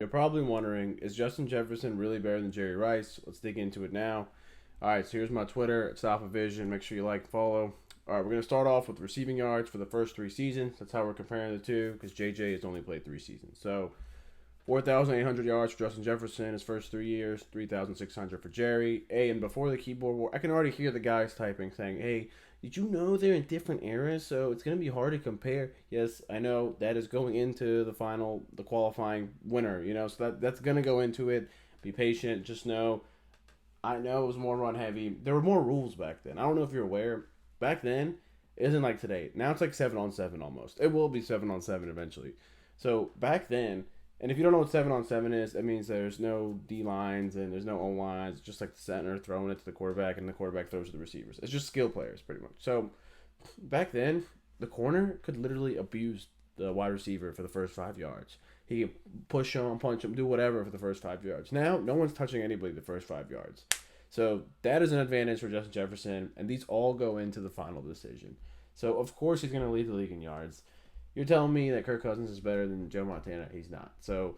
You're probably wondering, is Justin Jefferson really better than Jerry Rice? Let's dig into it now. All right, so here's my Twitter. It's Alpha Vision. Make sure you like and follow. All right, we're going to start off with receiving yards for the first three seasons. That's how we're comparing the two because JJ has only played three seasons. So 4,800 yards for Justin Jefferson his first 3 years, 3,600 for Jerry. Hey, and before the keyboard war, I can already hear the guys typing saying, hey, did you know they're in different eras? So it's going to be hard to compare. Yes, I know that is going into the qualifying winner, so that's going to go into it. Be patient. Just know, I know it was more run heavy. There were more rules back then. I don't know if you're aware. Back then, it isn't like today. Now it's like 7-on-7 almost. It will be 7-on-7 eventually. So back then, and if you don't know what 7-on-7 is, it means there's no D lines and there's no O lines. It's just like the center throwing it to the quarterback and the quarterback throws to the receivers. It's just skill players pretty much. So back then, the corner could literally abuse the wide receiver for the first 5 yards. He can push him, punch him, do whatever for the first 5 yards. Now, no one's touching anybody the first 5 yards. So that is an advantage for Justin Jefferson, and these all go into the final decision. So of course he's going to lead the league in yards. You're telling me that Kirk Cousins is better than Joe Montana? He's not. So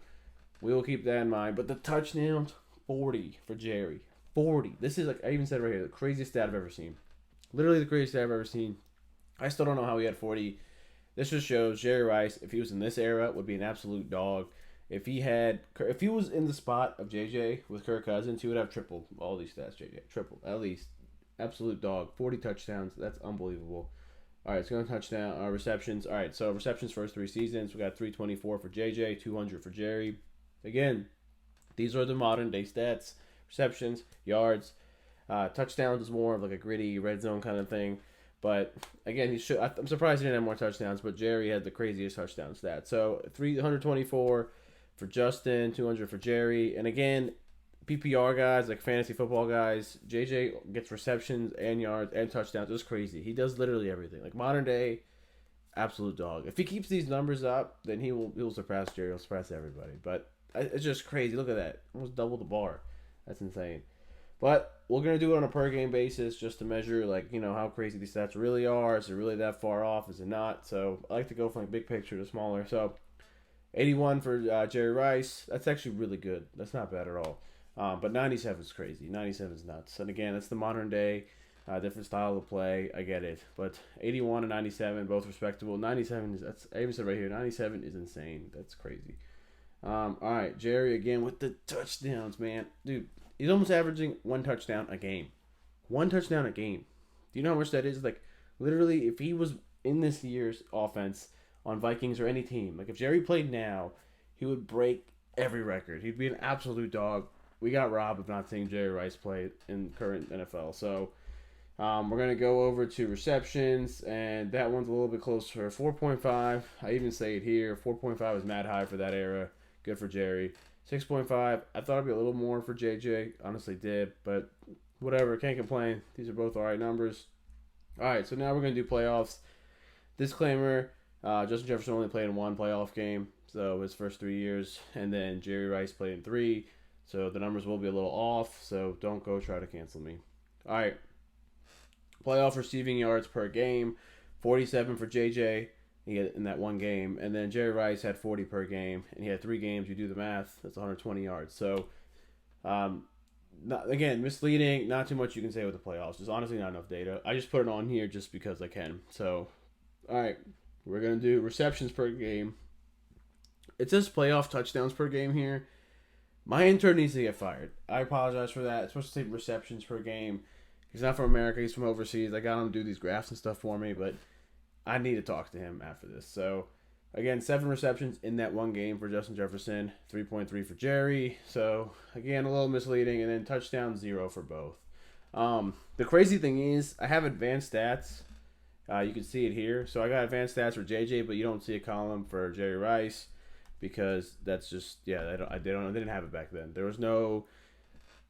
we will keep that in mind. But the touchdowns, 40 for Jerry. 40. This is, like I even said right here, the craziest stat I've ever seen. Literally the craziest stat I've ever seen. I still don't know how he had 40. This just shows Jerry Rice, if he was in this era, would be an absolute dog. If he was in the spot of JJ with Kirk Cousins, he would have tripled all these stats. JJ tripled at least, absolute dog. 40 touchdowns. That's unbelievable. All right, it's going to touchdown receptions. All right, so receptions first three seasons. We got 324 for JJ, 200 for Jerry. Again, these are the modern day stats. Receptions, yards, touchdowns is more of like a gritty red zone kind of thing. But again, I'm surprised he didn't have more touchdowns. But Jerry had the craziest touchdown stat. So 324 for Justin, 200 for Jerry, and again, PPR guys, like fantasy football guys, JJ gets receptions and yards and touchdowns. It's crazy. He does literally everything. Like modern day, absolute dog. If he keeps these numbers up, then he'll surpass Jerry. He'll surpass everybody. But it's just crazy. Look at that. Almost double the bar. That's insane. But we're gonna do it on a per game basis just to measure how crazy these stats really are. Is it really that far off? Is it not? So I like to go from like big picture to smaller. So 81 for Jerry Rice. That's actually really good. That's not bad at all. But 97 is crazy. 97 is nuts. And again, it's the modern day, different style of play. I get it. But 81 and 97, both respectable. 97 is, I even said right here, 97 is insane. That's crazy. All right, Jerry again with the touchdowns, man. Dude, he's almost averaging one touchdown a game. One touchdown a game. Do you know how much that is? Like, literally, if he was in this year's offense on Vikings or any team, like if Jerry played now, he would break every record. He'd be an absolute dog. We got robbed of not seeing Jerry Rice play in current NFL. So we're going to go over to receptions, and that one's a little bit closer. 4.5. I even say it here. 4.5 is mad high for that era. Good for Jerry. 6.5. I thought it'd be a little more for JJ. Honestly did, but whatever. Can't complain. These are both all right numbers. All right, so now we're going to do playoffs. Disclaimer, Justin Jefferson only played in one playoff game, so his first 3 years, and then Jerry Rice played in three. So the numbers will be a little off, so don't go try to cancel me. All right. Playoff receiving yards per game, 47 for JJ in that one game. And then Jerry Rice had 40 per game, and he had 3 games. You do the math, that's 120 yards. So, again, misleading. Not too much you can say with the playoffs. There's honestly not enough data. I just put it on here just because I can. So, all right. We're going to do receptions per game. It says playoff touchdowns per game here. My intern needs to get fired. I apologize for that. It's supposed to say receptions per game. He's not from America. He's from overseas. I got him to do these graphs and stuff for me, but I need to talk to him after this. So, again, 7 receptions in that one game for Justin Jefferson. 3.3 for Jerry. So, again, a little misleading. And then touchdown 0 for both. The crazy thing is, I have advanced stats. You can see it here. So, I got advanced stats for JJ, but you don't see a column for Jerry Rice. Because that's just, they didn't have it back then. There was no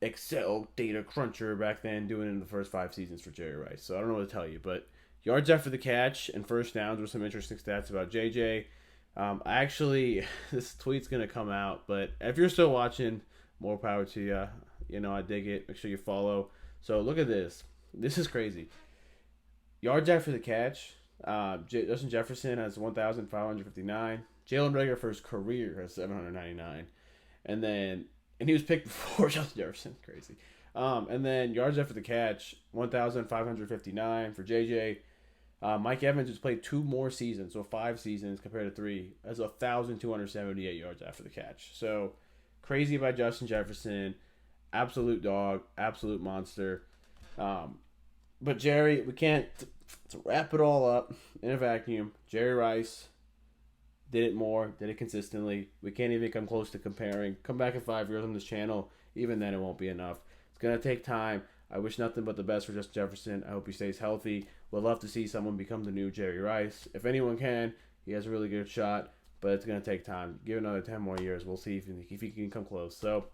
Excel data cruncher back then doing it in the first 5 seasons for Jerry Rice. So I don't know what to tell you. But yards after the catch and first downs were some interesting stats about JJ. Actually, this tweet's going to come out. But if you're still watching, more power to you. I dig it. Make sure you follow. So look at this. This is crazy. Yards after the catch. Justin Jefferson has 1,559. Jalen Rager for his career has 799. And he was picked before Justin Jefferson. Crazy. And then yards after the catch, 1,559 for JJ. Mike Evans has played 2 more seasons, so 5 seasons compared to 3, has 1,278 yards after the catch. So crazy by Justin Jefferson, absolute dog, absolute monster. But Jerry, we can't to wrap it all up in a vacuum. Jerry Rice did it more, did it consistently. We can't even come close to comparing. Come back in 5 years on this channel, even then it won't be enough. It's gonna take time. I wish nothing but the best for Justin Jefferson. I hope he stays healthy. Would love to see someone become the new Jerry Rice. If anyone can, he has a really good shot, but it's going to take time. Give it another 10 more years. We'll see if he can come close. So,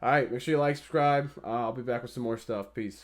all right, make sure you like, subscribe. I'll be back with some more stuff. Peace.